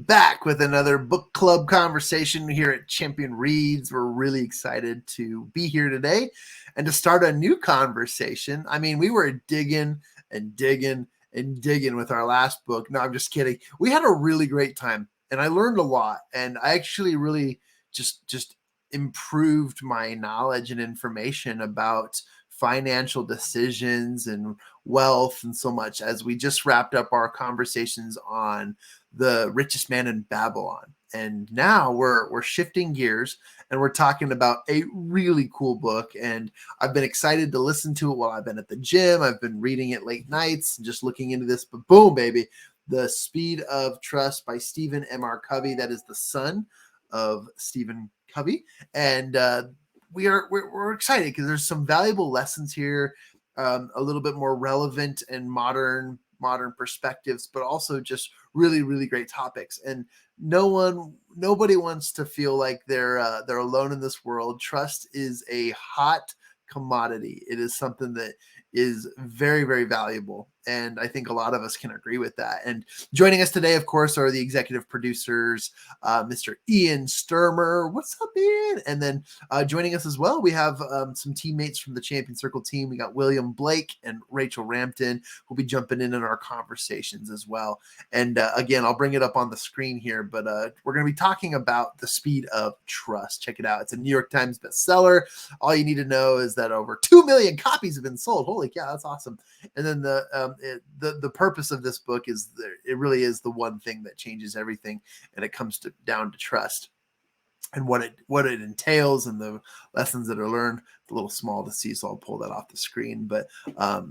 back with another book club conversation here at Champion Reads. We're really excited to be here today and to start a new conversation. I mean, we were digging and digging and digging with our last book. No, I'm just kidding. We had a really great time and I learned a lot, and I actually really just improved my knowledge and information about financial decisions and wealth and so much as we just wrapped up our conversations on the richest man in Babylon. And now we're shifting gears and we're talking about a really cool book. And I've been excited to listen to it while I've been at the gym. I've been reading it late nights and just looking into this. But boom, baby, The Speed of Trust by Stephen M.R. Covey. That is the son of Stephen Covey. And we're excited because there's some valuable lessons here, a little bit more relevant and modern perspectives, but also just really, really great topics. And nobody wants to feel like they're alone in this world. Trust is a hot commodity. It is something that is very, very valuable. And I think a lot of us can agree with that. And joining us today, of course, are the executive producers, Mr. Ian Sturmer. What's up, Ian? And then joining us as well, we have some teammates from the Champion Circle team. We got William Blake and Rachel Rampton who'll be jumping in our conversations as well. And again, I'll bring it up on the screen here, but we're going to be talking about The Speed of Trust. Check it out. It's a New York Times bestseller. All you need to know is that over 2 million copies have been sold. Holy cow, that's awesome. And then the purpose of this book is it really is the one thing that changes everything, and it comes down to trust and what it entails and the lessons that are learned. It's a little small to see, so I'll pull that off the screen. But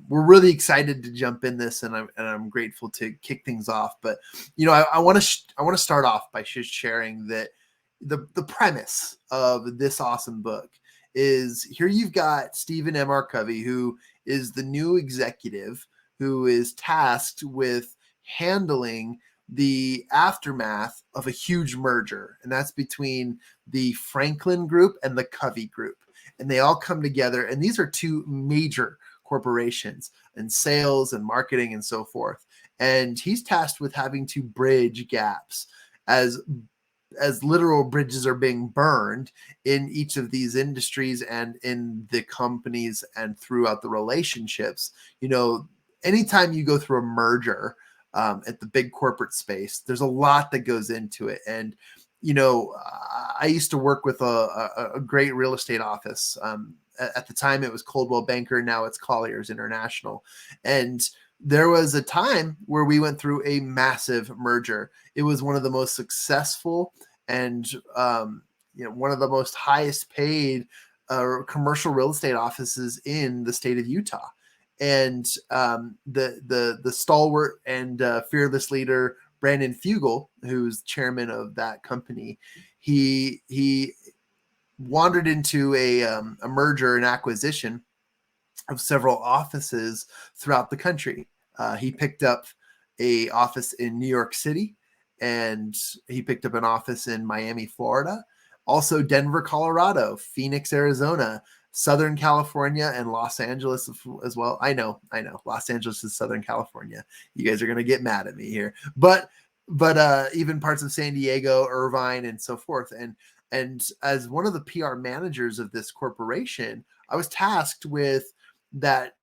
we're really excited to jump in this, and I'm grateful to kick things off. But I want to start off by just sharing that the premise of this awesome book is here. You've got Stephen M.R. Covey, who is the new executive who is tasked with handling the aftermath of a huge merger. And that's between the Franklin Group and the Covey Group. And they all come together. And these are two major corporations in sales and marketing and so forth. And he's tasked with having to bridge gaps as literal bridges are being burned in each of these industries and in the companies and throughout the relationships. Anytime you go through a merger at the big corporate space, there's a lot that goes into it. And, I used to work with a great real estate office. At the time, it was Coldwell Banker. Now it's Colliers International. And there was a time where we went through a massive merger. It was one of the most successful and, one of the most highest paid commercial real estate offices in the state of Utah. And the stalwart and fearless leader, Brandon Fugel, who's chairman of that company, he wandered into a merger and acquisition of several offices throughout the country. He picked up a office in New York City, and he picked up an office in Miami, Florida, also Denver, Colorado, Phoenix, Arizona, Southern California, and Los Angeles as well. I know. Los Angeles is Southern California. You guys are going to get mad at me here, but even parts of San Diego, Irvine, and so forth. And as one of the PR managers of this corporation, I was tasked with that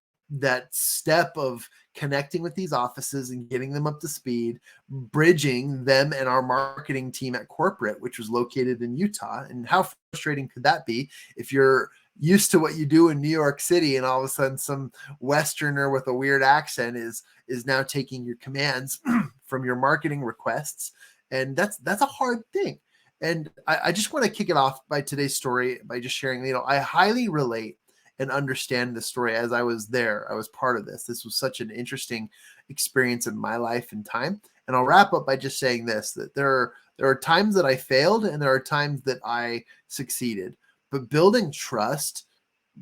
step of connecting with these offices and getting them up to speed, bridging them and our marketing team at corporate, which was located in Utah. And how frustrating could that be if you're used to what you do in New York City and all of a sudden some Westerner with a weird accent is now taking your commands from your marketing requests. And that's a hard thing. And I just want to kick it off by today's story by just sharing, I highly relate and understand the story as I was there. I was part of this. This was such an interesting experience in my life and time. And I'll wrap up by just saying this, that there are times that I failed and there are times that I succeeded. But building trust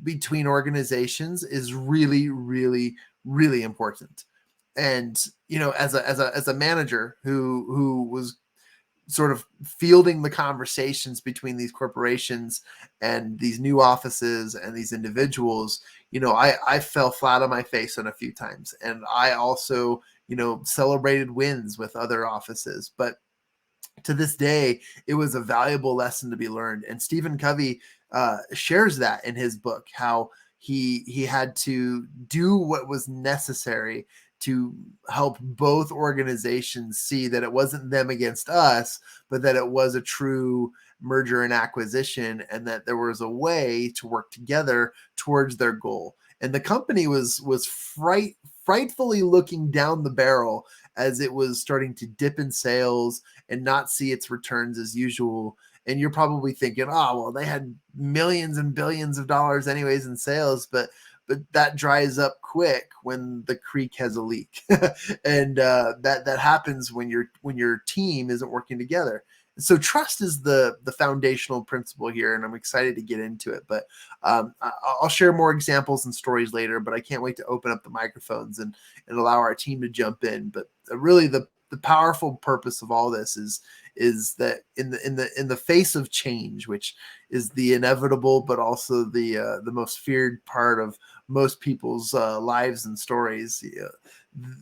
between organizations is really, really, really important. And, as a manager who was sort of fielding the conversations between these corporations and these new offices and these individuals, I fell flat on my face on a few times. And I also, celebrated wins with other offices. But to this day, it was a valuable lesson to be learned. And Stephen Covey shares that in his book, how he had to do what was necessary to help both organizations see that it wasn't them against us, but that it was a true merger and acquisition, and that there was a way to work together towards their goal. And the company was frightfully looking down the barrel as it was starting to dip in sales and not see its returns as usual. And you're probably thinking, oh, well, they had millions and billions of dollars anyways in sales, but that dries up quick when the creek has a leak. And that happens when your team isn't working together. So trust is the foundational principle here, and I'm excited to get into it. But I'll share more examples and stories later, but I can't wait to open up the microphones and allow our team to jump in. But really the powerful purpose of all this is that in the face of change, which is the inevitable but also the most feared part of most people's lives and stories,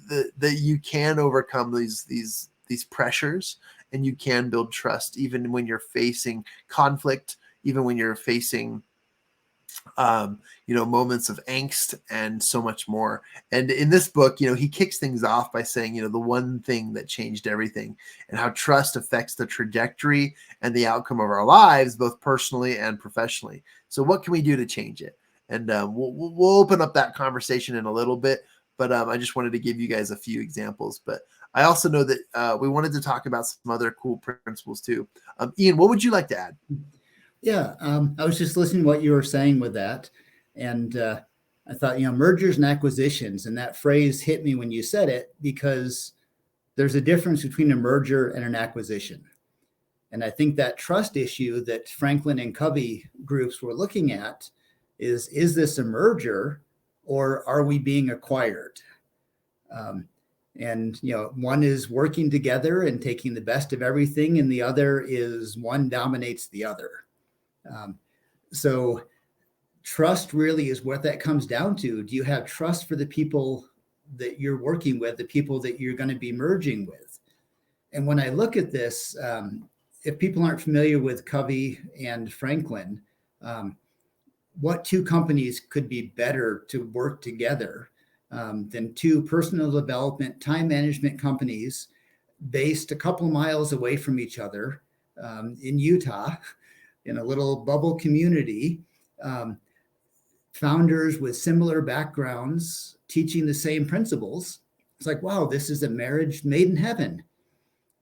that you can overcome these pressures, and you can build trust even when you're facing conflict, even when you're facing moments of angst and so much more. And in this book, he kicks things off by saying, the one thing that changed everything, and how trust affects the trajectory and the outcome of our lives, both personally and professionally. So what can we do to change it? And we'll open up that conversation in a little bit, but I just wanted to give you guys a few examples. But I also know that we wanted to talk about some other cool principles too. Ian, what would you like to add? Yeah, I was just listening to what you were saying with that. And I thought, mergers and acquisitions, and that phrase hit me when you said it, because there's a difference between a merger and an acquisition. And I think that trust issue that Franklin and Covey groups were looking at is this a merger, or are we being acquired? And one is working together and taking the best of everything, and the other is one dominates the other. So trust really is what that comes down to. Do you have trust for the people that you're working with, the people that you're going to be merging with? And when I look at this, if people aren't familiar with Covey and Franklin, what two companies could be better to work together than two personal development, time management companies based a couple miles away from each other in Utah, in a little bubble community, founders with similar backgrounds, teaching the same principles. It's like, wow, this is a marriage made in heaven.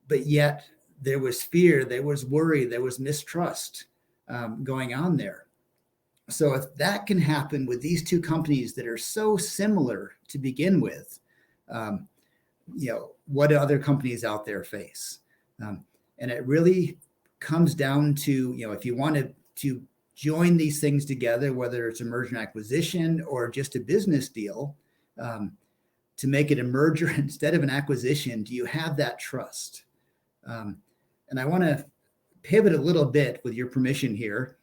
But yet there was fear, there was worry, there was mistrust going on there. So if that can happen with these two companies that are so similar to begin with, what do other companies out there face? And it really comes down to, if you wanted to join these things together, whether it's a merger and acquisition or just a business deal, to make it a merger instead of an acquisition, do you have that trust? And I want to pivot a little bit with your permission here.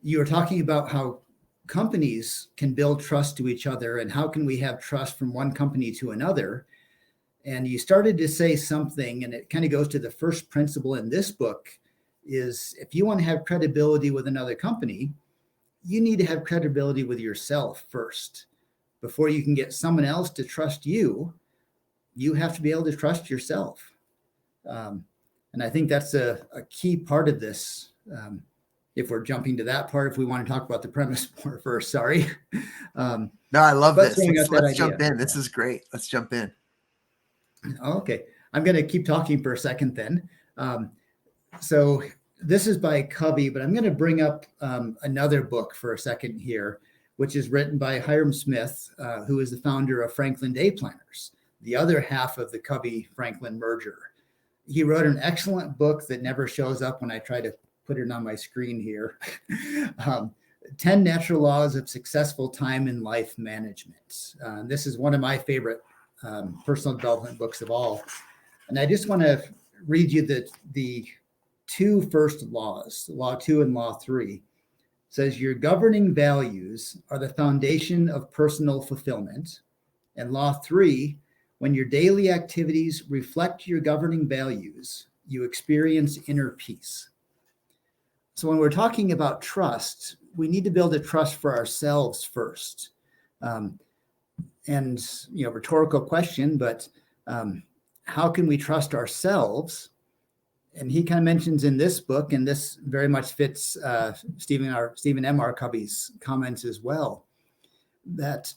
You were talking about how companies can build trust to each other, and how can we have trust from one company to another? And you started to say something, and it kind of goes to the first principle in this book, is if you want to have credibility with another company, you need to have credibility with yourself first. Before you can get someone else to trust you, you have to be able to trust yourself. And I think that's a key part of this. If we're jumping to that part, if we want to talk about the premise more first, sorry. No, I love this. Let's jump in. This Yeah. is great. Let's jump in. Okay. I'm going to keep talking for a second then. So this is by Covey, but I'm going to bring up another book for a second here, which is written by Hiram Smith, who is the founder of Franklin Day Planners, the other half of the Covey-Franklin merger. He wrote an excellent book that never shows up when I try to put it on my screen here. 10 Natural Laws of Successful Time and Life Management. This is one of my favorite personal development books of all. And I just want to read you the two first laws, Law 2 and Law 3. It says, your governing values are the foundation of personal fulfillment. And Law 3, when your daily activities reflect your governing values, you experience inner peace. So when we're talking about trust, we need to build a trust for ourselves first. And, rhetorical question, but how can we trust ourselves? And he kind of mentions in this book, and this very much fits Stephen M.R. Covey's comments as well, that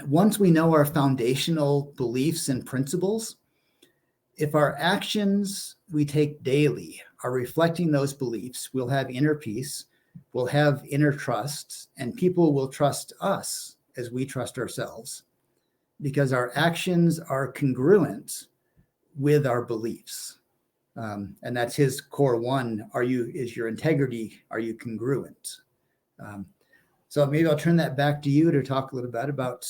once we know our foundational beliefs and principles, if our actions we take daily are reflecting those beliefs, we'll have inner peace, we'll have inner trust, and people will trust us as we trust ourselves, because our actions are congruent with our beliefs. And that's his core one. Is your integrity, are you congruent? So maybe I'll turn that back to you to talk a little bit about,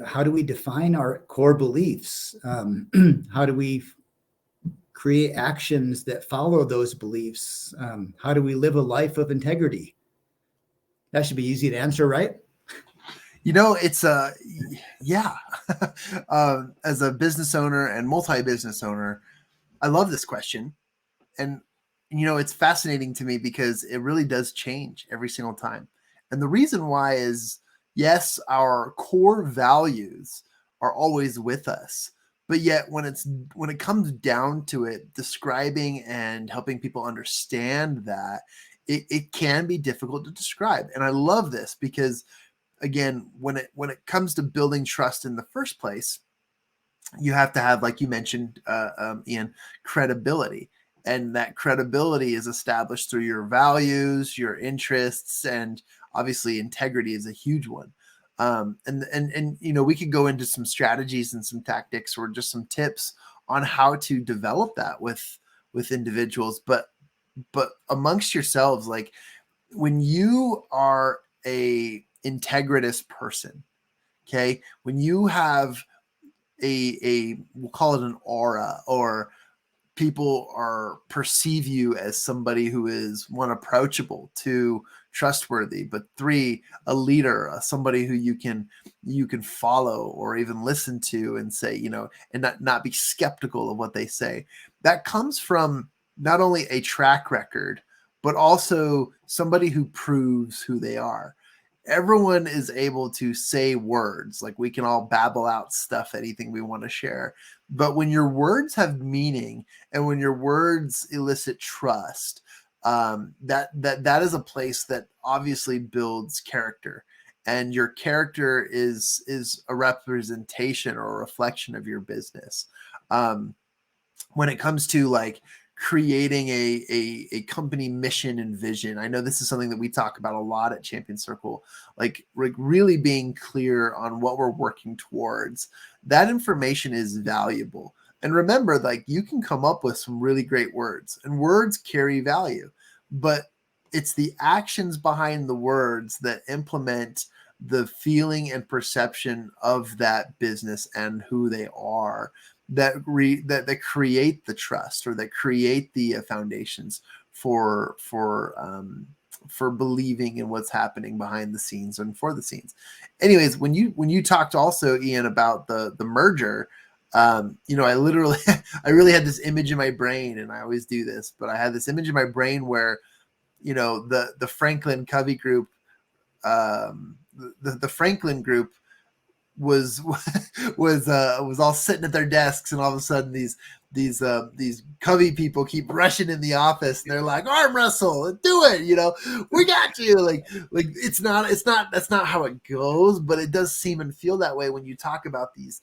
how do we define our core beliefs? How do we create actions that follow those beliefs? How do we live a life of integrity? That should be easy to answer, right? It's yeah. As a business owner and multi-business owner, I love this question. And, it's fascinating to me because it really does change every single time. And the reason why is, yes, our core values are always with us. But yet when it comes down to it, describing and helping people understand that, it can be difficult to describe. And I love this because, again, when it comes to building trust in the first place, you have to have, like you mentioned, Ian, credibility. And that credibility is established through your values, your interests, and obviously integrity is a huge one. And we could go into some strategies and some tactics or just some tips on how to develop that with individuals. But amongst yourselves, like when you are a integritous person, okay, when you have we'll call it an aura, or people perceive you as somebody who is, one, approachable, two, trustworthy, but three, a leader, somebody who you can follow or even listen to and say, and not be skeptical of what they say. That comes from not only a track record, but also somebody who proves who they are. Everyone is able to say words, like we can all babble out stuff, anything we want to share. But when your words have meaning and when your words elicit trust, that is a place that obviously builds character. And your character is a representation or a reflection of your business. When it comes to like creating a company mission and vision, I know this is something that we talk about a lot at Champion Circle, like really being clear on what we're working towards. That information is valuable. And remember, like, you can come up with some really great words, and words carry value, but it's the actions behind the words that implement the feeling and perception of that business and who they are, that create the trust, or that create the foundations for believing in what's happening behind the scenes and for the scenes. Anyways, when you talked also, Ian, about the merger, I literally I really had this image in my brain, and I always do this, but I had this image in my brain where the Franklin Covey group, the Franklin group was all sitting at their desks, and all of a sudden these Covey people keep rushing in the office, and they're like, arm wrestle, do it, we got you. Like that's not how it goes, but it does seem and feel that way when you talk about these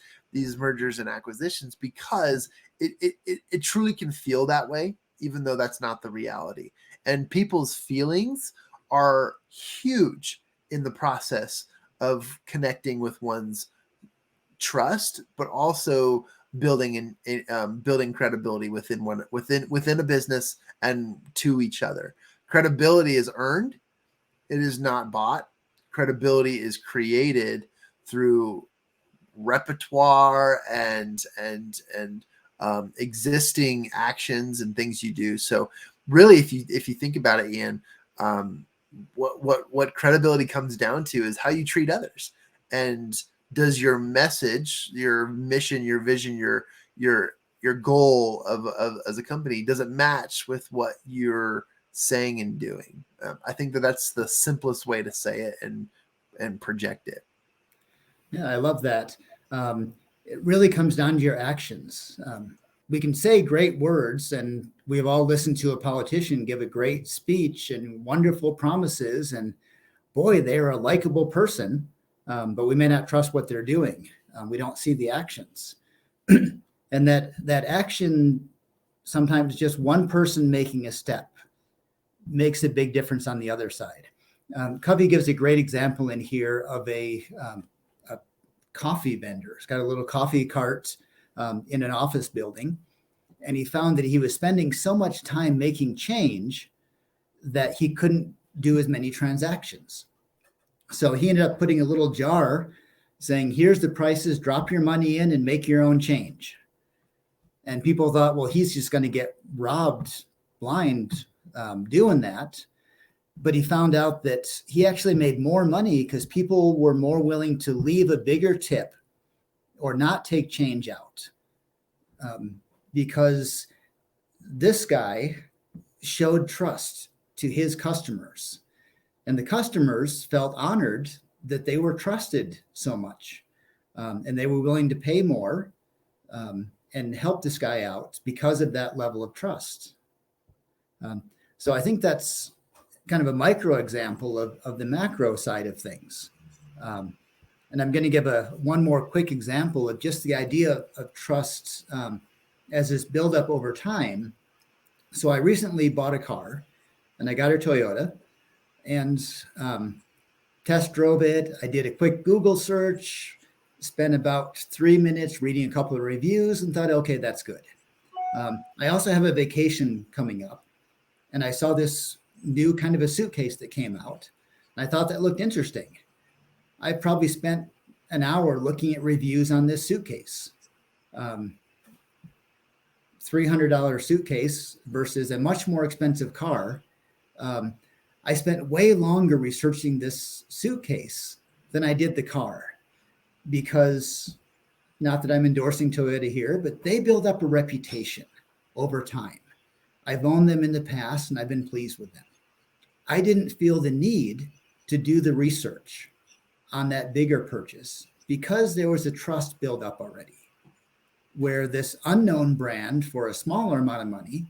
mergers and acquisitions, because it truly can feel that way, even though that's not the reality. And people's feelings are huge in the process of connecting with one's trust, but also building credibility within a business and to each other. Credibility is earned; it is not bought. Credibility is created through repertoire and existing actions and things you do. So, really, if you think about it, Ian, what credibility comes down to is how you treat others. And does your message, your mission, your vision, your your goal of as a company doesn't match with what you're saying and doing. I think that that's the simplest way to say it and project it. Yeah, I love that. It really comes down to your actions. We can say great words, and we've all listened to a politician give a great speech and wonderful promises, and boy, they're a likable person, but we may not trust what they're doing. We don't see the actions. And that action, sometimes just one person making a step, makes a big difference on the other side. Covey gives a great example in here of a coffee vendor. He's got a little coffee cart in an office building, and he found that he was spending so much time making change that he couldn't do as many transactions. So he ended up putting a little jar saying, here's the prices, drop your money in and make your own change. And people thought, well, he's just going to get robbed blind doing that. But he found out that he actually made more money because people were more willing to leave a bigger tip or not take change out. Because this guy showed trust to his customers. And the customers felt honored that they were trusted so much. And they were willing to pay more and help this guy out because of that level of trust. So I think that's kind of a micro example of the macro side of things. And I'm going to give one more quick example of just the idea of trust as this buildup over time. So I recently bought a car, and I got a Toyota, and test drove it. I did a quick Google search, spent about 3 minutes reading a couple of reviews, and thought, okay, that's good. I also have a vacation coming up, and I saw this new kind of a suitcase that came out, and I thought that looked interesting. I probably spent an hour looking at reviews on this suitcase. $300 suitcase versus a much more expensive car. I spent way longer researching this suitcase than I did the car, because not that I'm endorsing Toyota here, but they build up a reputation over time. I've owned them in the past and I've been pleased with them. I didn't feel the need to do the research on that bigger purchase because there was a trust built up already, where this unknown brand for a smaller amount of money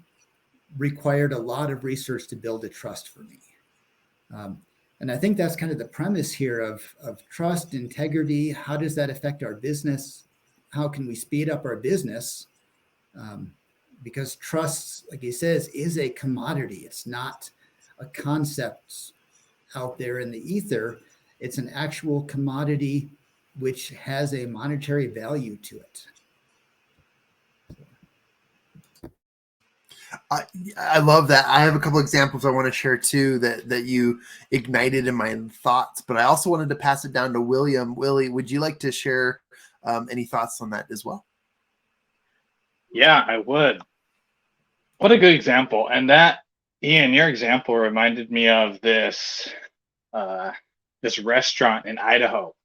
required a lot of research to build a trust for me. And I think that's kind of the premise here of trust, integrity. How does that affect our business? How can we speed up our business? Because trust, like he says, is a commodity. It's not a concept out there in the ether. It's an actual commodity which has a monetary value to it. I love that. I have a couple examples I want to share too that you ignited in my thoughts, but I also wanted to pass it down to William. Willie, would you like to share any thoughts on that as well? Yeah, I would. What a good example. And that, Ian, your example reminded me of this restaurant in Idaho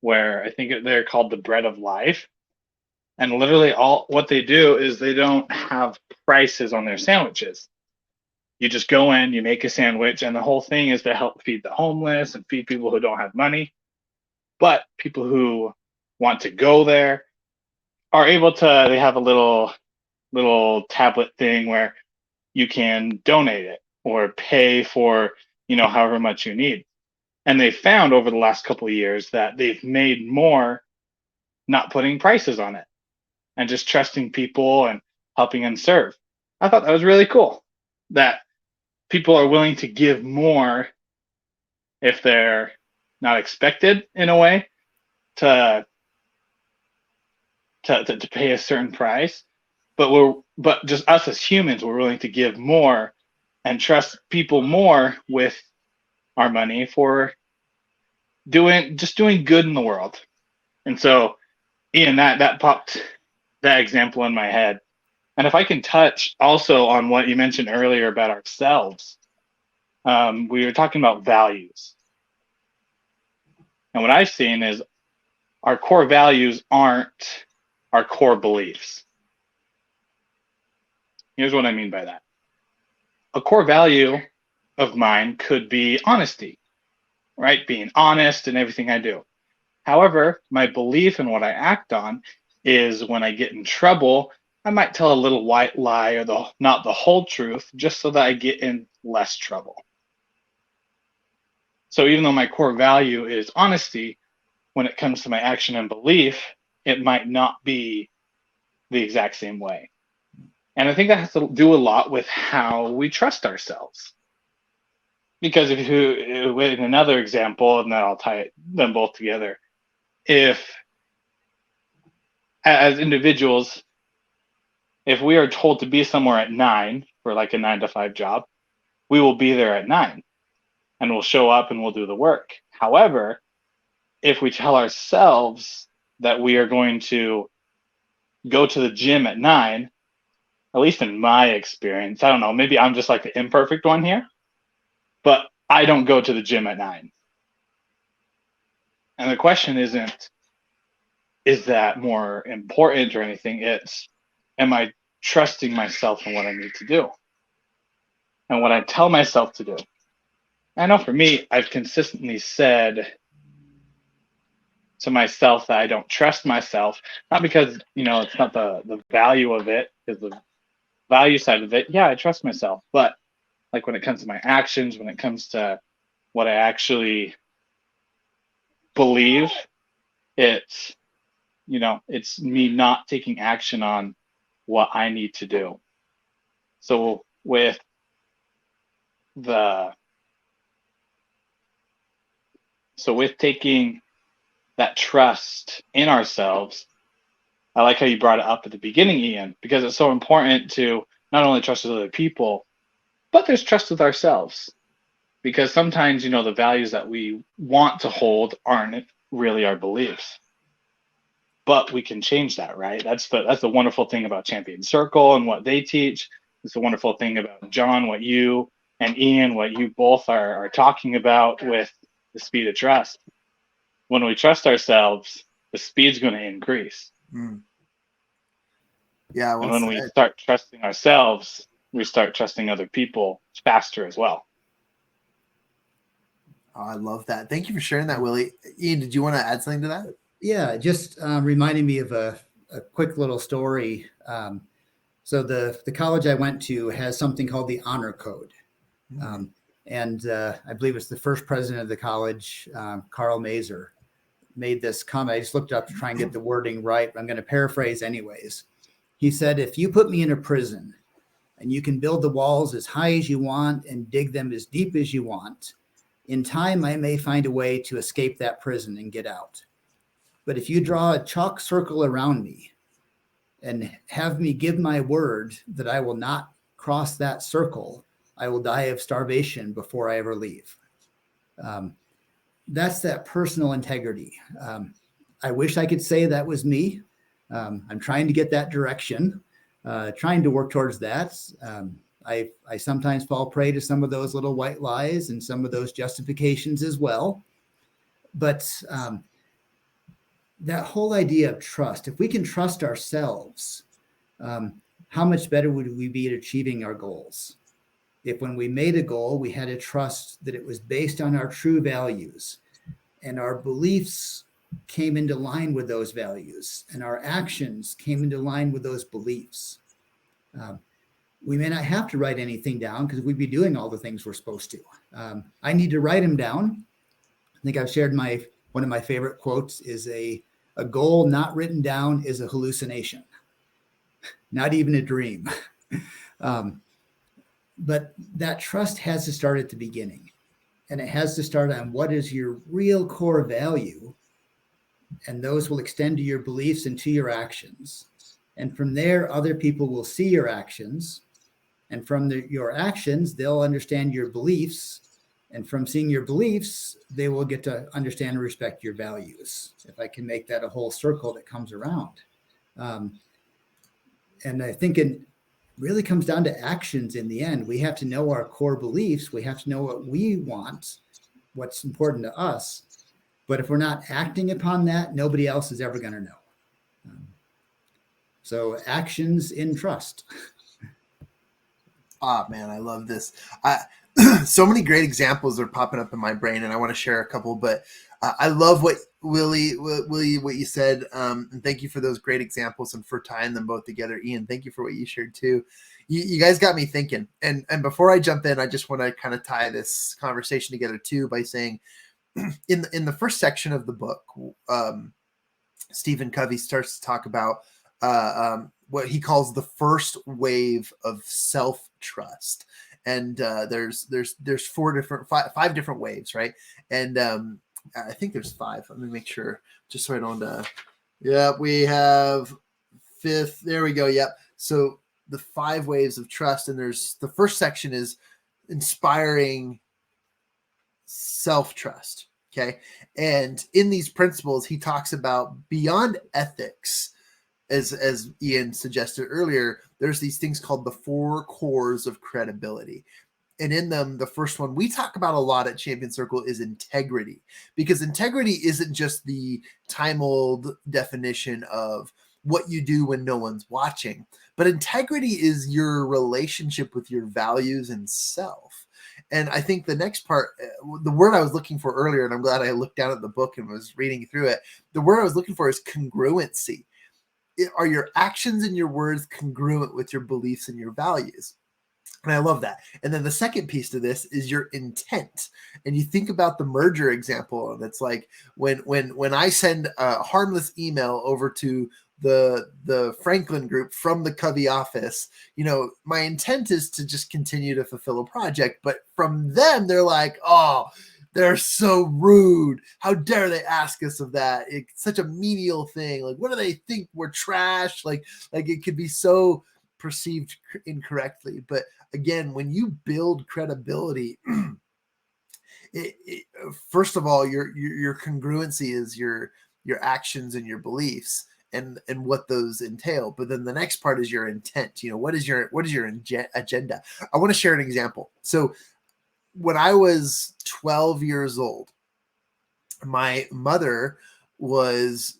where I think they're called the Bread of Life. And literally all what they do is they don't have prices on their sandwiches. You just go in, you make a sandwich, and the whole thing is to help feed the homeless and feed people who don't have money. But people who want to go there are able to, they have a little tablet thing where you can donate it or pay for, however much you need. And they found over the last couple of years that they've made more not putting prices on it and just trusting people and helping them serve. I thought that was really cool that people are willing to give more if they're not expected in a way to pay a certain price, but just us as humans, we're willing to give more and trust people more with our money for doing good in the world. And so, Ian, that popped that example in my head. And if I can touch also on what you mentioned earlier about ourselves, we were talking about values. And what I've seen is our core values aren't our core beliefs. Here's what I mean by that. A core value of mine could be honesty, right? Being honest in everything I do. However, my belief in what I act on is when I get in trouble, I might tell a little white lie or not the whole truth, just so that I get in less trouble. So even though my core value is honesty, when it comes to my action and belief, it might not be the exact same way. And I think that has to do a lot with how we trust ourselves. Because if you, in another example, and then I'll tie them both together, if as individuals, if we are told to be somewhere at 9 for like a 9 to 5 job, we will be there at 9 and we'll show up and we'll do the work. However, if we tell ourselves that we are going to go to the gym at 9, at least in my experience, I don't know, maybe I'm just like the imperfect one here, but I don't go to the gym at 9. And the question isn't, is that more important or anything? It's, am I trusting myself in what I need to do and what I tell myself to do? I know for me, I've consistently said to myself that I don't trust myself, not because, it's not the value of it, because the value side of it, yeah, I trust myself. But like when it comes to my actions, when it comes to what I actually believe, it's, it's me not taking action on what I need to do. So with taking that trust in ourselves, I like how you brought it up at the beginning, Ian, because it's so important to not only trust with other people, but there's trust with ourselves. Because sometimes, the values that we want to hold aren't really our beliefs. But we can change that, right? That's the wonderful thing about Champion Circle and what they teach. It's the wonderful thing about John, what you and Ian, what you both are talking about with the speed of trust. When we trust ourselves, the speed's going to increase. Mm. Yeah. Well, and when we start trusting ourselves, we start trusting other people faster as well. Oh, I love that. Thank you for sharing that, Willie. Ian, did you want to add something to that? Yeah, just reminding me of a quick little story. So the college I went to has something called the Honor Code. And I believe it's the first president of the college, Carl Mazer, made this comment. I just looked it up to try and get the wording right, but I'm going to paraphrase anyways. He said, if you put me in a prison and you can build the walls as high as you want and dig them as deep as you want, in time, I may find a way to escape that prison and get out. But if you draw a chalk circle around me and have me give my word that I will not cross that circle, I will die of starvation before I ever leave. That's that personal integrity. I wish I could say that was me. I'm trying to get that direction, trying to work towards that. I sometimes fall prey to some of those little white lies and some of those justifications as well. But that whole idea of trust, if we can trust ourselves, how much better would we be at achieving our goals? If when we made a goal, we had to trust that it was based on our true values and our beliefs came into line with those values and our actions came into line with those beliefs. We may not have to write anything down because we'd be doing all the things we're supposed to. I need to write them down. I think I've shared one of my favorite quotes is a goal not written down is a hallucination, not even a dream. But that trust has to start at the beginning, and it has to start on what is your real core value, and those will extend to your beliefs and to your actions. And from there, other people will see your actions, and from your actions, they'll understand your beliefs. And from seeing your beliefs, they will get to understand and respect your values. If I can make that a whole circle that comes around. And I think it really comes down to actions in the end. We have to know our core beliefs. We have to know what we want, what's important to us. But if we're not acting upon that, nobody else is ever going to know. So actions in trust. Ah, man, I love this. I, so many great examples are popping up in my brain, and I want to share a couple. But I love what Willie, what you said, and thank you for those great examples and for tying them both together. Ian, thank you for what you shared too. You guys got me thinking. And before I jump in, I just want to kind of tie this conversation together too by saying, in the first section of the book, Stephen Covey starts to talk about what he calls the first wave of self-trust. And there's five different waves, right? And I think there's five. Let me make sure, just so I don't. Yeah, we have fifth. There we go. Yep. So the five waves of trust, and there's the first section is inspiring self-trust. Okay. And in these principles, he talks about beyond ethics, as Ian suggested earlier, there's these things called the four cores of credibility. And in them, the first one we talk about a lot at Champion Circle is integrity, because integrity isn't just the time old definition of what you do when no one's watching, but integrity is your relationship with your values and self. And I think the next part, the word I was looking for earlier, and I'm glad I looked down at the book and was reading through it. The word I was looking for is congruency. Are your actions and your words congruent with your beliefs and your values? And I love that. And then the second piece to this is your intent. And you think about the merger example, and it's like when I send a harmless email over to the Franklin group from the Covey office, my intent is to just continue to fulfill a project. But from them, they're like, oh, they're so rude. How dare they ask us of that? It's such a menial thing. Like, what do they think? We're trash. Like it could be so perceived incorrectly. But again, when you build credibility, first of all, your congruency is your actions and your beliefs and what those entail. But then the next part is your intent. What is your agenda? I want to share an example. So when I was 12 years old, my mother was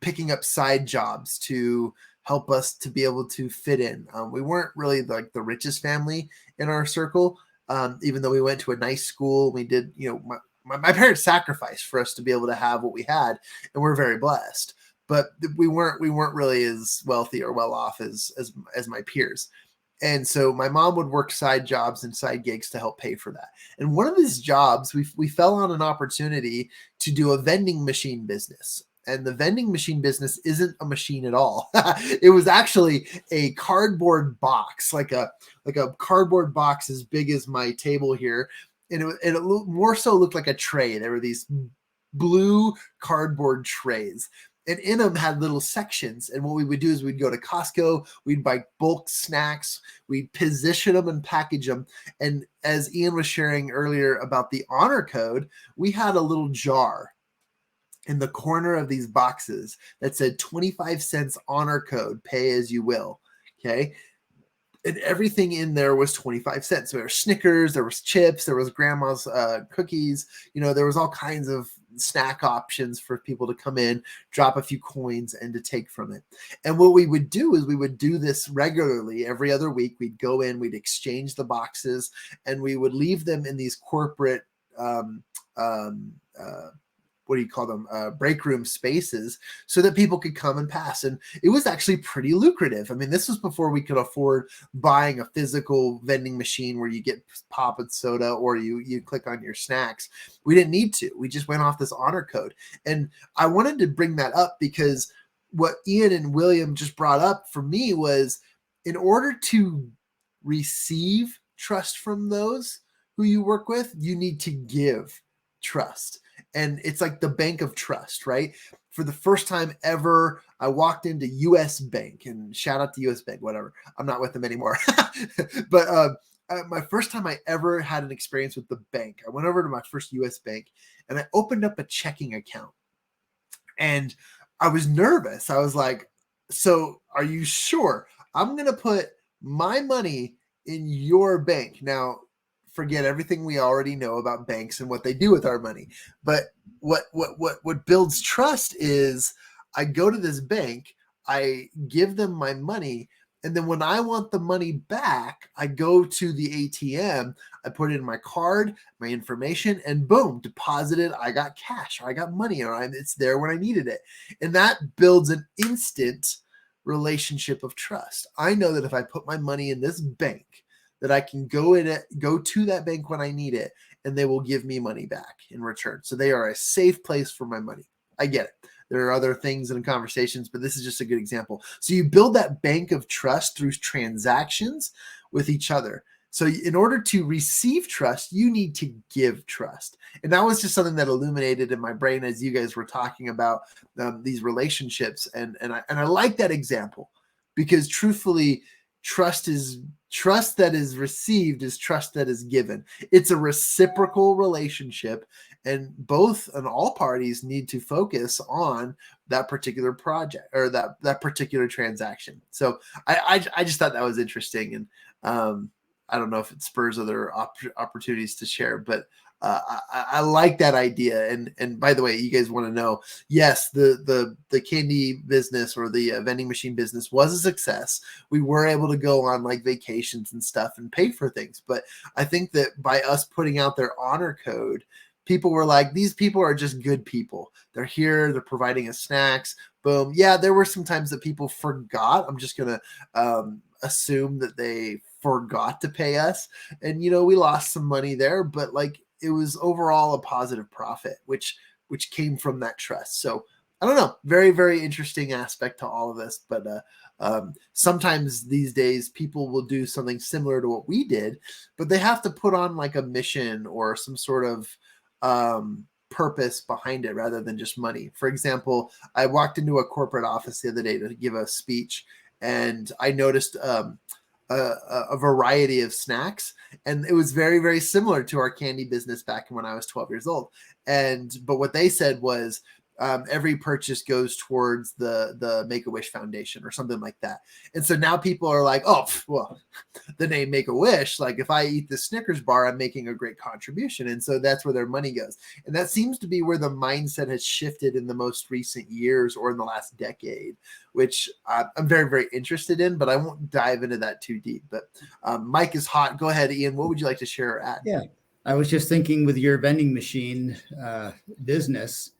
picking up side jobs to help us to be able to fit in. We weren't really like the richest family in our circle, even though we went to a nice school. We did, my parents sacrificed for us to be able to have what we had, and we're very blessed. But we weren't really as wealthy or well off as my peers. And so my mom would work side jobs and side gigs to help pay for that. And one of these jobs, we fell on an opportunity to do a vending machine business. And the vending machine business isn't a machine at all. It was actually a cardboard box, like a cardboard box as big as my table here. And it more so looked like a tray. There were these blue cardboard trays. And in them had little sections. And what we would do is we'd go to Costco, we'd buy bulk snacks, we'd position them and package them. And as Ian was sharing earlier about the honor code, we had a little jar in the corner of these boxes that said 25 cents honor code, pay as you will. Okay. And everything in there was 25 cents. So there were Snickers, there was chips, there was grandma's cookies. There was all kinds of snack options for people to come in, drop a few coins, and to take from it. And what we would do is we would do this regularly. Every other week, we'd go in, we'd exchange the boxes, and we would leave them in these corporate what do you call them? Break room spaces, so that people could come and pass. And it was actually pretty lucrative. I mean, this was before we could afford buying a physical vending machine where you get pop and soda or you click on your snacks. We didn't need to. We just went off this honor code. And I wanted to bring that up because what Ian and William just brought up for me was, in order to receive trust from those who you work with, you need to give trust. And it's like the bank of trust, right? For the first time ever, I walked into US Bank, and shout out to US Bank, whatever. I'm not with them anymore. But my first time I ever had an experience with the bank, I went over to my first US Bank and I opened up a checking account. And I was nervous. I was like, so are you sure? I'm going to put my money in your bank. Now, forget everything we already know about banks and what they do with our money. But what builds trust is I go to this bank, I give them my money, And then when I want the money back, I go to the ATM, I put in my card, my information, and boom, deposited. I got cash, or I got money, or it's there when I needed it. And that builds an instant relationship of trust. I know that if I put my money in this bank, that I can go to that bank when I need it, and they will give me money back in return. So they are a safe place for my money. I get it. There are other things in conversations, but this is just a good example. So you build that bank of trust through transactions with each other. So in order to receive trust, you need to give trust. And that was just something that illuminated in my brain as you guys were talking about these relationships. And I like that example, because truthfully, trust that is received is trust that is given. It's a reciprocal relationship, and both and all parties need to focus on that particular project or that particular transaction. So I just thought that was interesting, and I don't know if it spurs other opportunities to share, but I like that idea. And by the way, you guys want to know, yes, the candy business or the vending machine business was a success. We were able to go on like vacations and stuff and pay for things. But I think that by us putting out their honor code, people were like, these people are just good people. They're here. They're providing us snacks. Boom. Yeah, there were some times that people forgot. I'm just going to assume that they forgot to pay us. And, we lost some money there, but like it was overall a positive profit, which came from that trust. So I don't know, very, very interesting aspect to all of this. But sometimes these days people will do something similar to what we did, but they have to put on like a mission or some sort of purpose behind it rather than just money. For example, I walked into a corporate office the other day to give a speech, and I noticed a variety of snacks, and it was very, very similar to our candy business back when I was 12 years old. But what they said was every purchase goes towards the Make-A-Wish Foundation or something like that. And so now people are like, oh, well, the name Make-A-Wish, like if I eat the Snickers bar, I'm making a great contribution. And so that's where their money goes. And that seems to be where the mindset has shifted in the most recent years or in the last decade, which I'm very, very interested in, but I won't dive into that too deep. But Mike is hot. Go ahead, Ian. What would you like to share or add? Yeah, I was just thinking with your vending machine business,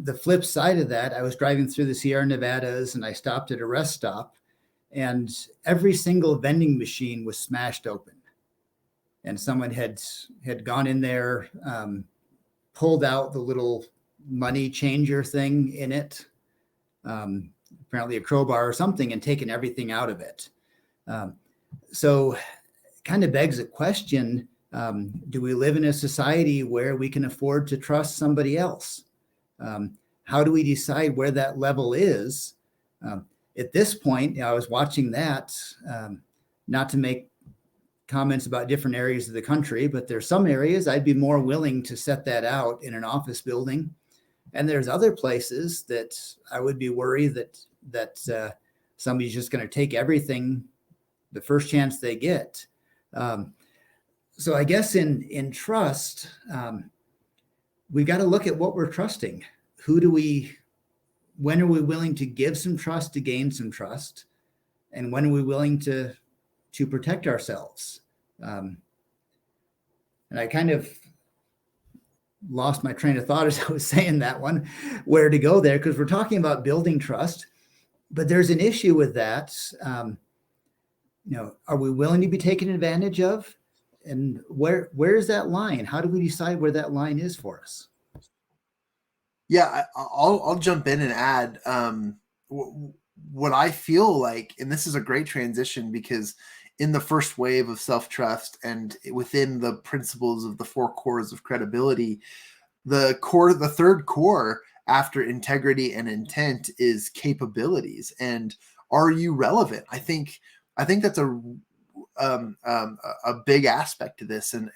the flip side of that, I was driving through the Sierra Nevadas and I stopped at a rest stop, and every single vending machine was smashed open. And someone had gone in there, pulled out the little money changer thing in it, apparently a crowbar or something, and taken everything out of it. So it kind of begs a question, do we live in a society where we can afford to trust somebody else? How do we decide where that level is? At this point, I was watching that, not to make comments about different areas of the country, but there's some areas I'd be more willing to set that out in an office building. And there's other places that I would be worried that somebody's just going to take everything the first chance they get. So I guess in trust, we've got to look at what we're trusting. When are we willing to give some trust to gain some trust? And when are we willing to protect ourselves? And I kind of lost my train of thought as I was saying that one, where to go there, because we're talking about building trust, but there's an issue with that. Are we willing to be taken advantage of? And where is that line? How do we decide where that line is for us? Yeah, I'll jump in and add what I feel like, and this is a great transition because in the first wave of self-trust and within the principles of the 4 cores of credibility, the third core after integrity and intent is capabilities. And are you relevant? I think that's a big aspect to this, and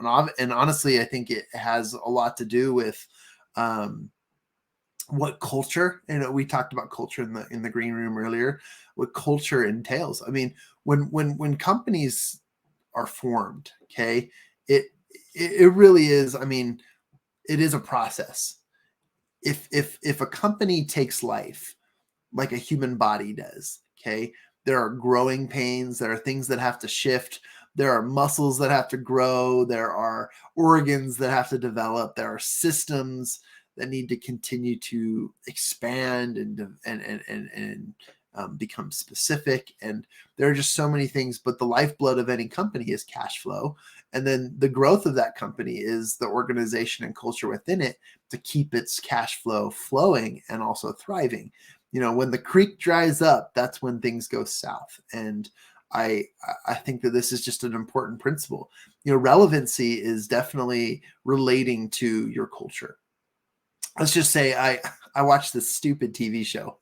honestly, I think it has a lot to do with what culture, and we talked about culture in the green room earlier, what culture entails. I mean, when companies are formed, okay, it really is. I mean, it is a process. If a company takes life like a human body does, okay, there are growing pains, there are things that have to shift, there are muscles that have to grow, there are organs that have to develop, there are systems that need to continue to expand and become specific. And there are just so many things, but the lifeblood of any company is cash flow. And then the growth of that company is the organization and culture within it to keep its cash flow flowing and also thriving. When the creek dries up, that's when things go south. And I think that this is just an important principle. Relevancy is definitely relating to your culture. Let's just say I watch this stupid TV show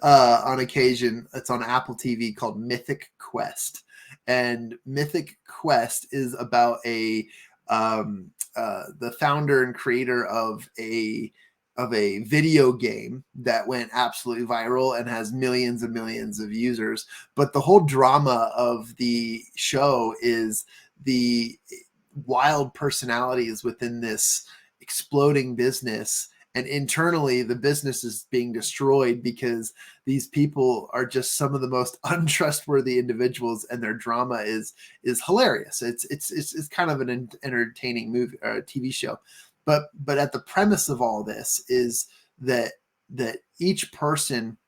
on occasion. It's on Apple TV called Mythic Quest, and Mythic Quest is about the founder and creator of a video game that went absolutely viral and has millions and millions of users. But the whole drama of the show is the wild personalities within this exploding business, and internally the business is being destroyed because these people are just some of the most untrustworthy individuals, and their drama is hilarious. It's kind of an entertaining movie or TV show, but at the premise of all this is that each person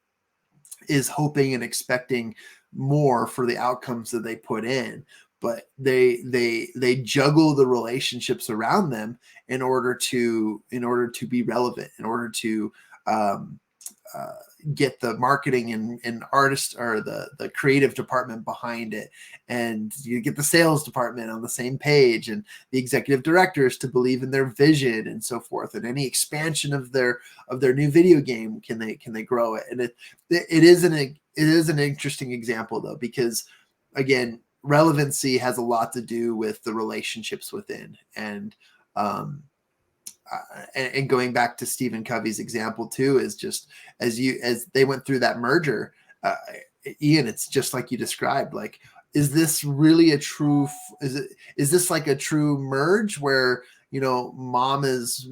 is hoping and expecting more for the outcomes that they put in, but they juggle the relationships around them in order to be relevant, in order to get the marketing and artist or the creative department behind it, and you get the sales department on the same page, and the executive directors to believe in their vision and so forth. And any expansion of their new video game, can they grow it? And it is an interesting example though, because again, relevancy has a lot to do with the relationships within. And going back to Stephen Covey's example too, is just as they went through that merger, Ian, it's just like you described. Like, is this really is this like a true merge where mom is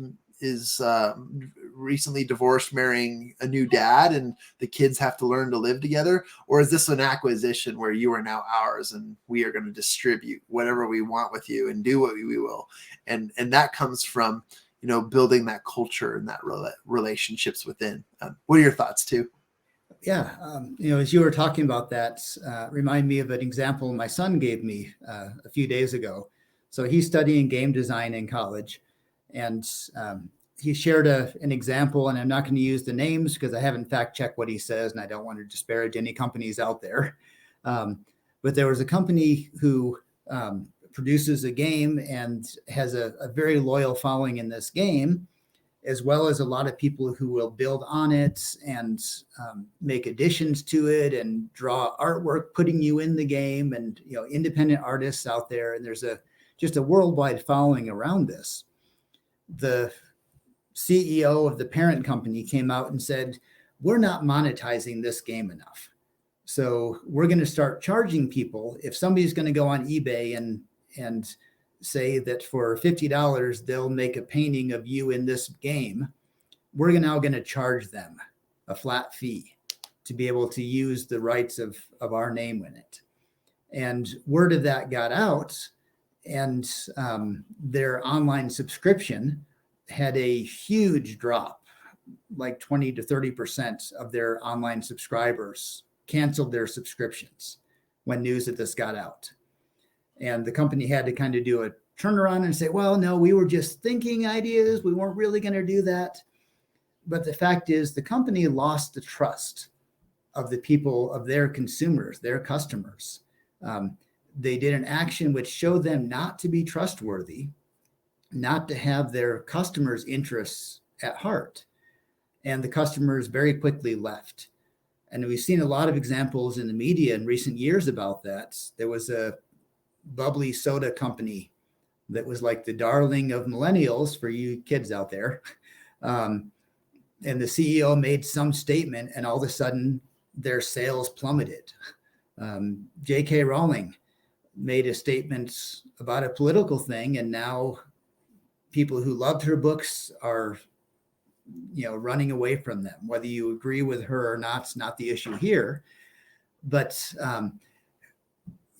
recently divorced, marrying a new dad, and the kids have to learn to live together? Or is this an acquisition where you are now ours and we are going to distribute whatever we want with you and do what we will? And that comes from building that culture and that relationships within. What are your thoughts too? Yeah, as you were talking about that, remind me of an example my son gave me a few days ago. So he's studying game design in college, and he shared an example, and I'm not going to use the names because I haven't fact checked what he says, and I don't want to disparage any companies out there. But there was a company who produces a game and has a very loyal following in this game, as well as a lot of people who will build on it and make additions to it and draw artwork, putting you in the game, and independent artists out there. And there's just a worldwide following around this. The CEO of the parent company came out and said, we're not monetizing this game enough. So we're going to start charging people. If somebody's going to go on eBay and say that for $50, they'll make a painting of you in this game, we're now going to charge them a flat fee to be able to use the rights of our name in it. And word of that got out, and their online subscription had a huge drop, like 20 to 30% of their online subscribers canceled their subscriptions when news of this got out. And the company had to kind of do a turnaround and say, well, no, we were just thinking ideas. We weren't really going to do that. But the fact is, the company lost the trust of the people, of their consumers, their customers. They did an action which showed them not to be trustworthy, not to have their customers' interests at heart. And the customers very quickly left. And we've seen a lot of examples in the media in recent years about that. There was a bubbly soda company that was like the darling of millennials, for you kids out there. And the CEO made some statement, and all of a sudden their sales plummeted. J.K. Rowling made a statement about a political thing, and now people who loved her books are running away from them. Whether you agree with her or not, it's not the issue here. But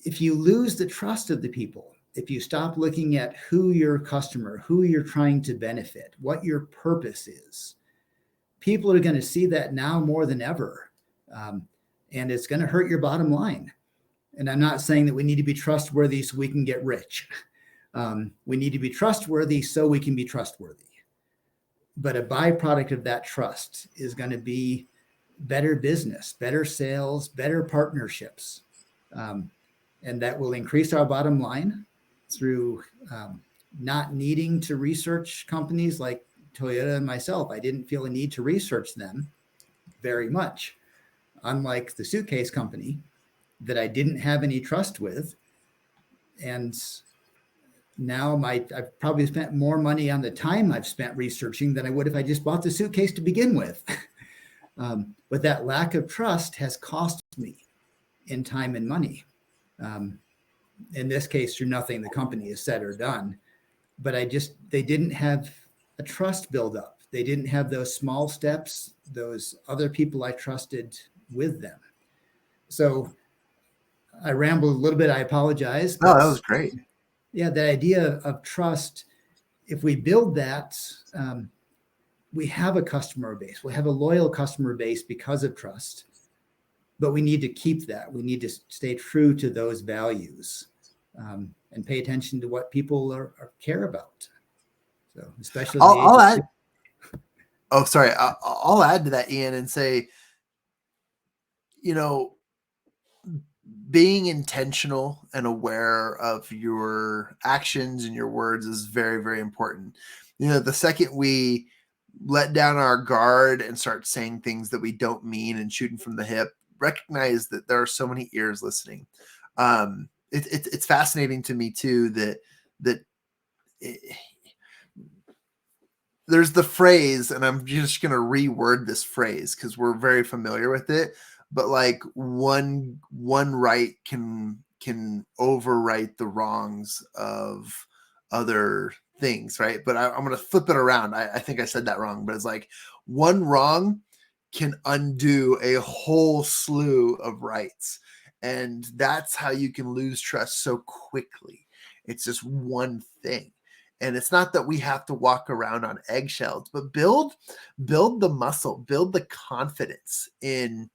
if you lose the trust of the people, if you stop looking at who your customer, who you're trying to benefit, what your purpose is, people are going to see that now more than ever. And it's going to hurt your bottom line. And I'm not saying that we need to be trustworthy so we can get rich. We need to be trustworthy so we can be trustworthy. But a byproduct of that trust is going to be better business, better sales, better partnerships. And that will increase our bottom line through not needing to research companies like Toyota and myself. I didn't feel a need to research them very much. Unlike the suitcase company that I didn't have any trust with. And now I've probably spent more money on the time I've spent researching than I would if I just bought the suitcase to begin with. But that lack of trust has cost me in time and money. In this case, through nothing the company has said or done. But they didn't have a trust build up. They didn't have those small steps, those other people I trusted with them. So I rambled a little bit. I apologize. Oh, that was great. Yeah, the idea of trust, if we build that, we have a customer base. We have a loyal customer base because of trust. But we need to keep that. We need to stay true to those values and pay attention to what people care about. So, especially I'll add. Oh, sorry. I'll add to that, Ian, and say, being intentional and aware of your actions and your words is very, very important. The second we let down our guard and start saying things that we don't mean and shooting from the hip, recognize that there are so many ears listening. It's fascinating to me too that there's the phrase, and I'm just going to reword this phrase because we're very familiar with it, but like one right can overwrite the wrongs of other things, right? But I'm going to flip it around. I think I said that wrong, but it's like one wrong can undo a whole slew of rights. And that's how you can lose trust so quickly. It's just one thing. And it's not that we have to walk around on eggshells, but build the muscle, build the confidence in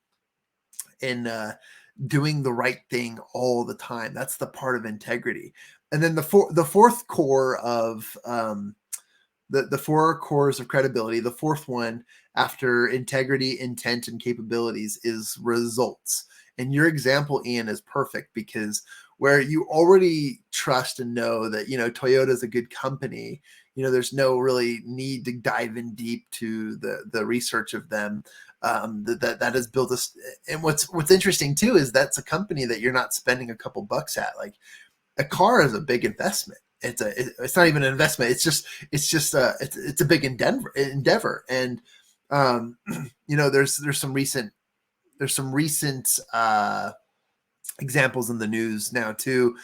doing the right thing all the time. That's the part of integrity. And then the fourth core of the four cores of credibility, the fourth one after integrity, intent, and capabilities is results. And your example, Ian, is perfect because where you already trust and know that, Toyota is a good company, there's no really need to dive in deep to the research of them. That has built us. And what's interesting too, is that's a company that you're not spending a couple bucks at. Like a car is a big investment. It's not even an investment. It's a big endeavor. And, there's some recent examples in the news now too.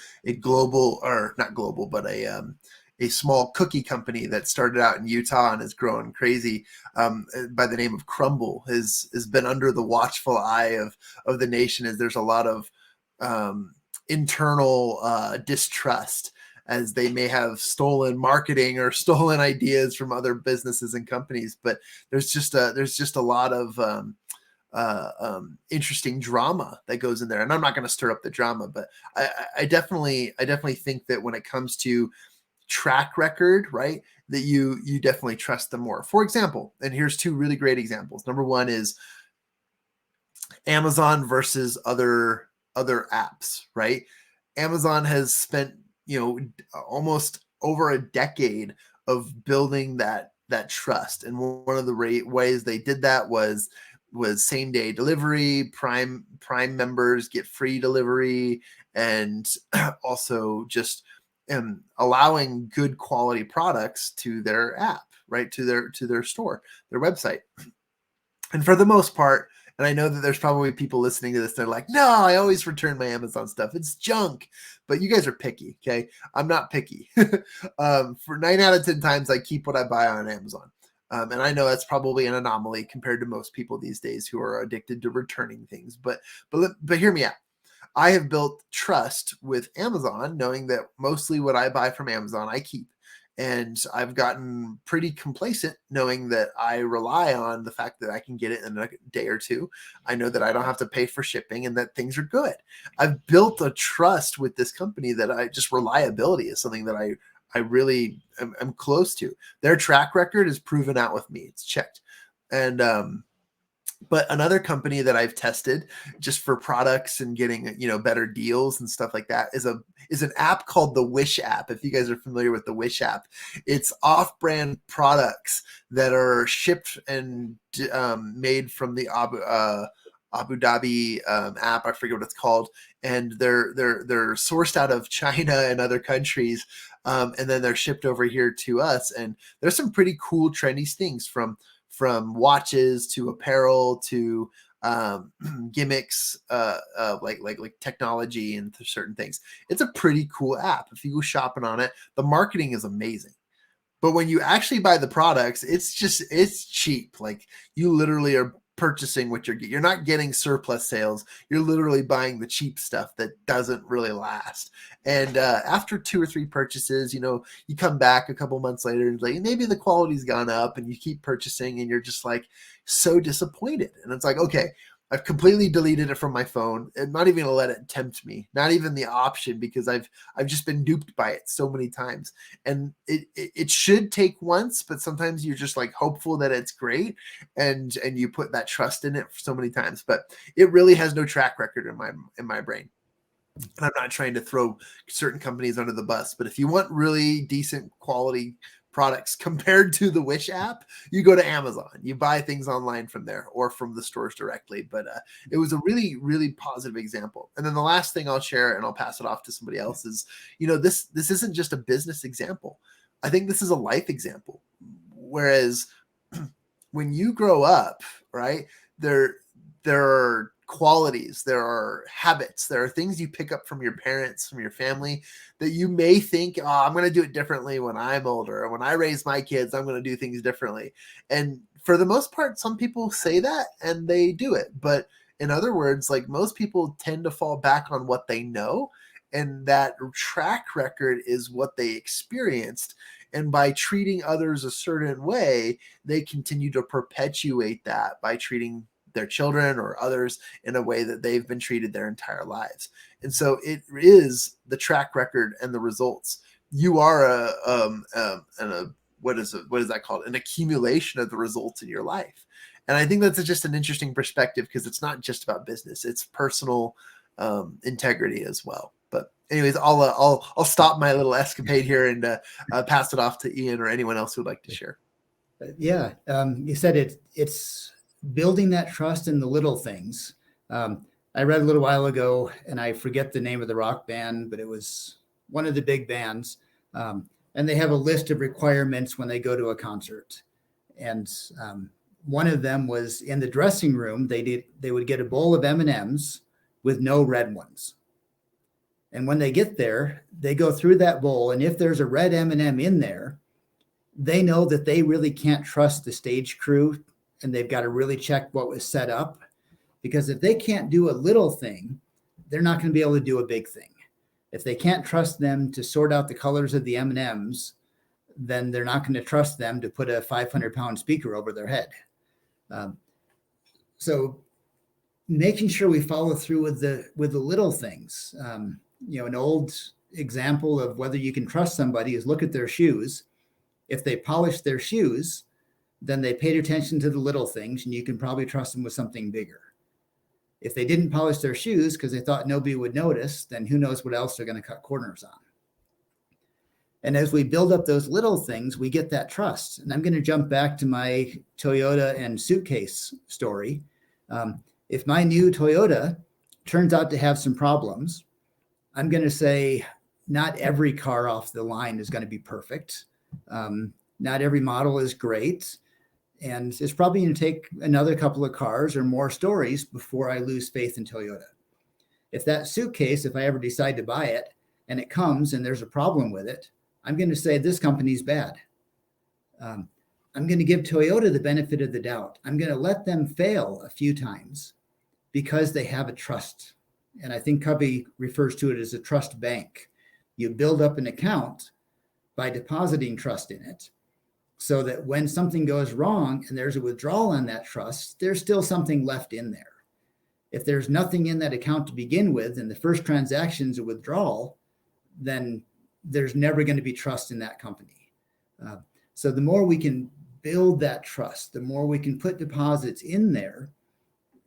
A small cookie company that started out in Utah and is growing crazy by the name of Crumble has been under the watchful eye of the nation, as there's a lot of internal distrust, as they may have stolen marketing or stolen ideas from other businesses and companies. But there's just a lot of interesting drama that goes in there. And I'm not going to stir up the drama, but I definitely think that when it comes to track record, right, that you definitely trust them more. For example, and here's two really great examples. Number one is Amazon versus other apps, right? Amazon has spent, almost over a decade of building that trust. And one of the ways they did that was same day delivery. Prime members get free delivery, and also just allowing good quality products to their app, right? To their store, their website. And for the most part, and I know that there's probably people listening to this, they're like, no, I always return my Amazon stuff. It's junk. But you guys are picky, okay? I'm not picky. For 9 out of 10 times, I keep what I buy on Amazon. And I know that's probably an anomaly compared to most people these days who are addicted to returning things. But hear me out. I have built trust with Amazon, knowing that mostly what I buy from Amazon, I keep. And I've gotten pretty complacent knowing that I rely on the fact that I can get it in a day or two. I know that I don't have to pay for shipping and that things are good. I've built a trust with this company that reliability is something that I really am close to. Their track record is proven out with me. It's checked. And, but another company that I've tested just for products and getting, better deals and stuff like that is an app called the Wish app. If you guys are familiar with the Wish app, it's off-brand products that are shipped and made from the Abu Dhabi app. I forget what it's called, and they're sourced out of China and other countries, and then they're shipped over here to us. And there's some pretty cool, trendy things from watches to apparel to gimmicks, like technology and certain things. It's a pretty cool app. If you go shopping on it, the marketing is amazing. But when you actually buy the products, it's cheap. Like, you literally are purchasing what you're not getting surplus sales. You're literally buying the cheap stuff that doesn't really last. And after 2 or 3 purchases, you come back a couple months later and like, maybe the quality's gone up, and you keep purchasing and you're just like so disappointed. And it's like, okay, I've completely deleted it from my phone and not even gonna let it tempt me, not even the option, because I've just been duped by it so many times. And it should take once, but sometimes you're just like hopeful that it's great, and you put that trust in it for so many times. But it really has no track record in my brain. And I'm not trying to throw certain companies under the bus, but if you want really decent quality products compared to the Wish app, you go to Amazon. You buy things online from there or from the stores directly. But it was a really, really positive example. And then the last thing I'll share, and I'll pass it off to somebody else, is, this isn't just a business example. I think this is a life example. Whereas when you grow up, right, there are qualities, there are habits, there are things you pick up from your parents, from your family, that you may think, oh, I'm going to do it differently when I'm older, or when I raise my kids, I'm going to do things differently. And for the most part, some people say that and they do it. But in other words, like, most people tend to fall back on what they know, and that track record is what they experienced. And by treating others a certain way, they continue to perpetuate that by treating their children or others in a way that they've been treated their entire lives. And so it is the track record and the results. You are what is that called? An accumulation of the results in your life. And I think that's just an interesting perspective, because it's not just about business, it's personal integrity as well. But anyways, I'll stop my little escapade here and pass it off to Ian or anyone else who would like to share. Yeah, you said it's building that trust in the little things. I read a little while ago, and I forget the name of the rock band, but it was one of the big bands. And they have a list of requirements when they go to a concert. And one of them was, in the dressing room, they would get a bowl of M&Ms with no red ones. And when they get there, they go through that bowl, and if there's a red M&M in there, they know that they really can't trust the stage crew, and they've got to really check what was set up, because if they can't do a little thing, they're not going to be able to do a big thing. If they can't trust them to sort out the colors of the M&Ms, then they're not going to trust them to put a 500-pound speaker over their head. So making sure we follow through with the little things. An old example of whether you can trust somebody is look at their shoes. If they polished their shoes, then they paid attention to the little things, and you can probably trust them with something bigger. If they didn't polish their shoes because they thought nobody would notice, then who knows what else they're going to cut corners on. And as we build up those little things, we get that trust. And I'm going to jump back to my Toyota and suitcase story. If my new Toyota turns out to have some problems, I'm going to say not every car off the line is going to be perfect. Not every model is great. And it's probably going to take another couple of cars or more stories before I lose faith in Toyota. If that suitcase, if I ever decide to buy it and it comes and there's a problem with it, I'm going to say this company's bad. I'm going to give Toyota the benefit of the doubt. I'm going to let them fail a few times because they have a trust. And I think Covey refers to it as a trust bank. You build up an account by depositing trust in it, so that when something goes wrong and there's a withdrawal on that trust, there's still something left in there. If there's nothing in that account to begin with, and the first transaction is a withdrawal, then there's never going to be trust in that company. So the more we can build that trust, the more we can put deposits in there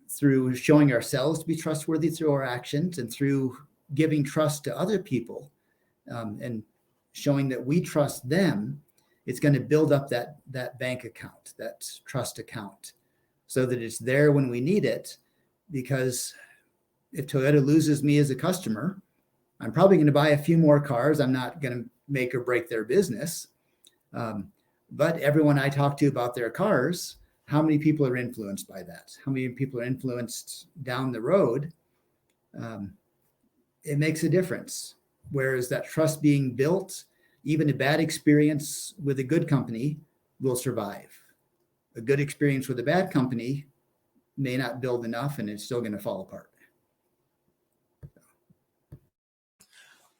through showing ourselves to be trustworthy through our actions, and through giving trust to other people, and showing that we trust them, it's going to build up that bank account, that trust account, so that it's there when we need it. Because if Toyota loses me as a customer, I'm probably going to buy a few more cars. I'm not going to make or break their business. But everyone I talk to about their cars, how many people are influenced by that? How many people are influenced down the road? It makes a difference. Whereas that trust being built, even a bad experience with a good company will survive. A good experience with a bad company may not build enough, and it's still going to fall apart.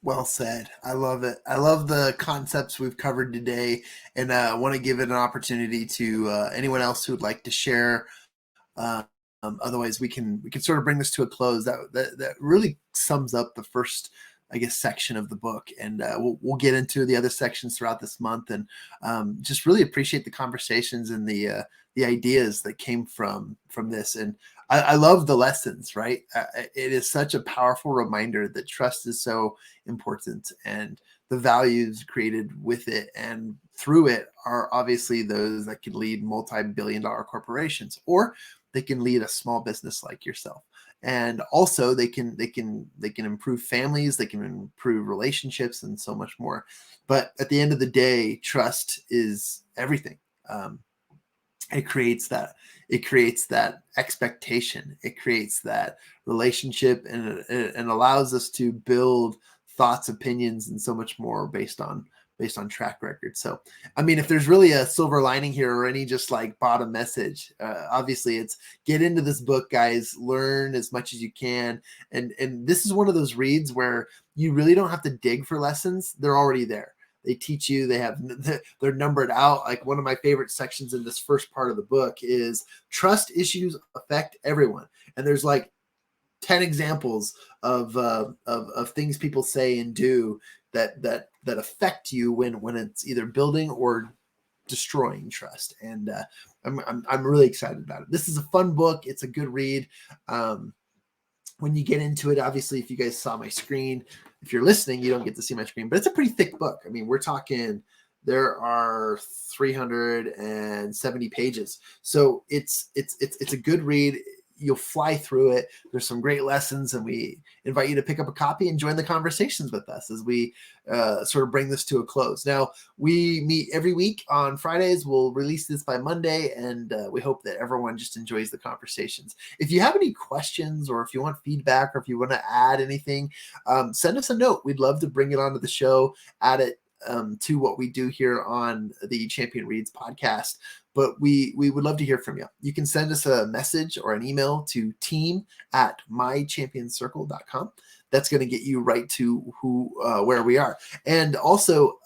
Well said. I love it. I love the concepts we've covered today, and I want to give it an opportunity to anyone else who would like to share. Otherwise, we can sort of bring this to a close. That really sums up the first, I guess, section of the book, and we'll get into the other sections throughout this month. And just really appreciate the conversations and the ideas that came from this. And I love the lessons. Right, it is such a powerful reminder that trust is so important, and the values created with it and through it are obviously those that can lead multi-billion-dollar corporations, or they can lead a small business like yourself. And also they can improve families, they can improve relationships, and so much more. But at the end of the day, trust is everything. It creates that expectation, it creates that relationship, and allows us to build thoughts, opinions, and so much more based on track record. So, I mean, if there's really a silver lining here, or any just like bottom message, obviously it's get into this book, guys, learn as much as you can. And this is one of those reads where you really don't have to dig for lessons. They're already there. They teach you, they're numbered out. Like, one of my favorite sections in this first part of the book is trust issues affect everyone. And there's like 10 examples of things people say and do that affect you when it's either building or destroying trust. And I'm really excited about it. This is a fun book. It's a good read. When you get into it, obviously, if you guys saw my screen, if you're listening, you don't get to see my screen, but it's a pretty thick book. I mean, we're talking, there are 370 pages. So it's a good read. You'll fly through it. There's some great lessons, and we invite you to pick up a copy and join the conversations with us as we sort of bring this to a close. Now, we meet every week on Fridays. We'll release this by Monday, and we hope that everyone just enjoys the conversations. If you have any questions, or if you want feedback, or if you want to add anything, send us a note. We'd love to bring it onto the show, add it to what we do here on the Champion Reads podcast. But we would love to hear from you. You can send us a message or an email to team@mychampioncircle.com. That's going to get you right to where we are. And also,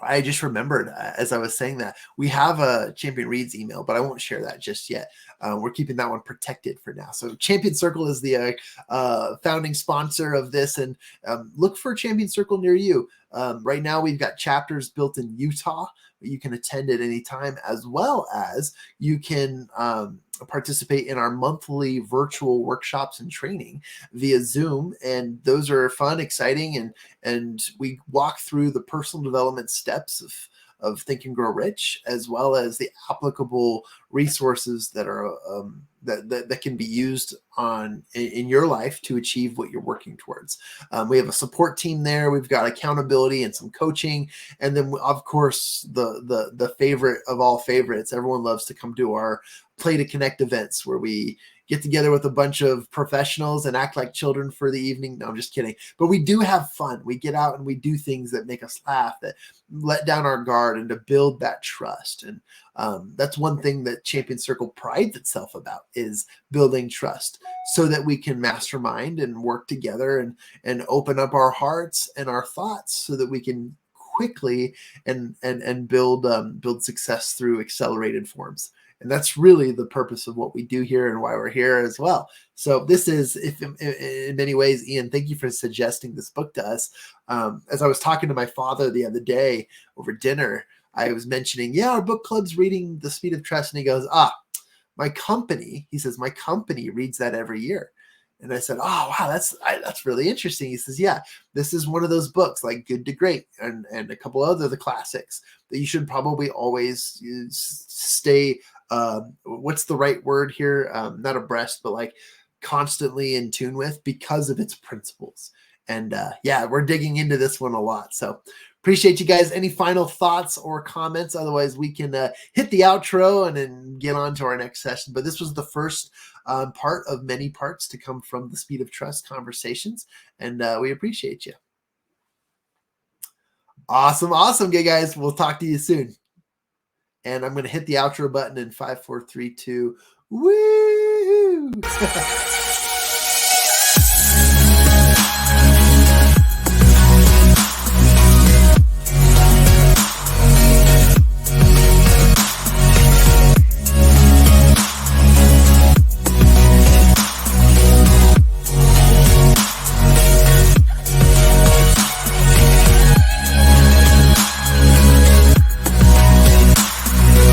I just remembered as I was saying that we have a Champion Reads email, but I won't share that just yet. We're keeping that one protected for now. So Champion Circle is the founding sponsor of this, and look for Champion Circle near you. Right now, we've got chapters built in Utah. You can attend at any time, as well as you can participate in our monthly virtual workshops and training via Zoom. And those are fun, exciting, and we walk through the personal development steps of Think and Grow Rich, as well as the applicable resources that are that can be used in your life to achieve what you're working towards. We have a support team there. We've got accountability and some coaching, and then of course the favorite of all favorites. Everyone loves to come to our Play to Connect events, where we get together with a bunch of professionals and act like children for the evening. No, I'm just kidding. But we do have fun. We get out and we do things that make us laugh, that let down our guard, and to build that trust. And that's one thing that Champion Circle prides itself about, is building trust, so that we can mastermind and work together and open up our hearts and our thoughts, so that we can quickly and build success through accelerated forms. And that's really the purpose of what we do here and why we're here as well. So this is, if in many ways, Ian, thank you for suggesting this book to us. As I was talking to my father the other day over dinner, I was mentioning, yeah, our book club's reading The Speed of Trust. And he goes, my company reads that every year. And I said, oh, wow, that's really interesting. He says, yeah, this is one of those books like Good to Great and a couple other the classics that you should probably always stay, what's the right word here? Not abreast, but like constantly in tune with, because of its principles. And yeah, we're digging into this one a lot. So appreciate you guys. Any final thoughts or comments? Otherwise, we can hit the outro and then get on to our next session. But this was the first part of many parts to come from the Speed of Trust conversations. And we appreciate you. Awesome. Okay, guys. We'll talk to you soon. And I'm going to hit the outro button in 5, 4, 3, 2. Woo!